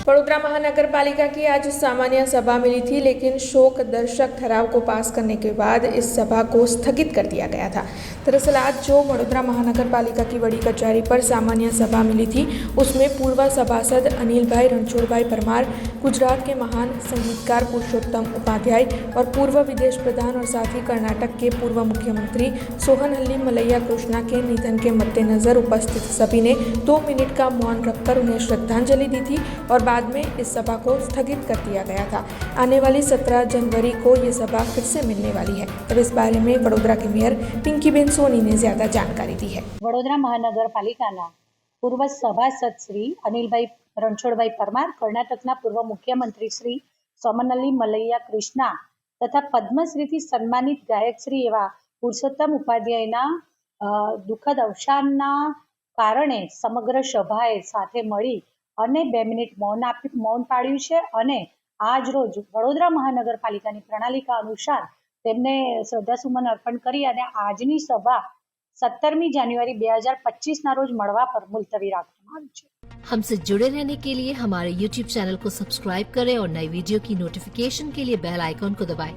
वडोदरा महानगर पालिका की आज सामान्य सभा मिली थी, लेकिन शोक दर्शक ठराव को पास करने के बाद इस सभा को स्थगित कर दिया गया था। दरअसल आज जो वडोदरा महानगर पालिका की बड़ी कचहरी पर सामान्य सभा मिली थी, उसमें पूर्व सभासद अनिल भाई रणछोड़भाई परमार, गुजरात के महान संगीतकार पुरुषोत्तम उपाध्याय और पूर्व विदेश प्रधान और साथ ही कर्नाटक के पूर्व मुख्यमंत्री सोहनहल्ली मलैया कृष्णा के निधन के मद्देनजर उपस्थित सभी ने 2 मिनट का मौन रखकर उन्हें श्रद्धांजलि दी थी और बाद में इस सभा को स्थगित कर दिया गया था। आने वाली 17 जनवरी को ये सभा फिर से मिलने वाली है। अब इस बारे में वडोदरा के मेयर पिंकीबेन सोनी ने ज्यादा जानकारी दी है। वडोदरा महानगरपालिकाના પૂર્વ સભાસદ શ્રી અનિલભાઈ રણછોડભાઈ પરમાર, કર્ણાટકના પૂર્વ મુખ્યમંત્રી શ્રી સોમનહલ્લી મલૈયા કૃષ્ણા તથા પદ્મશ્રીથી સન્માનિત ગાયક શ્રી એવા પુરુષોત્તમ ઉપાધ્યાયના દુઃખદ અવસાનના કારણે સમગ્ર સભાએ સાથે મળી અને 2 મિનિટ મૌન પાડ્યું છે અને આજ રોજ વડોદરા મહાનગરપાલિકાની પ્રણાલિકા અનુસાર તેમને શ્રદ્ધાસુમન અર્પણ કરી અને આજની સભા 17મી જાન્યુઆરી 2025 ના રોજ મળવા પર મુલતવી રાખવામાં આવી છે। हमसे जुड़े रहने के लिए हमारे YouTube चैनल को सब्सक्राइब करें और नई वीडियो की नोटिफिकेशन के लिए बेल आइकॉन को दबाएं।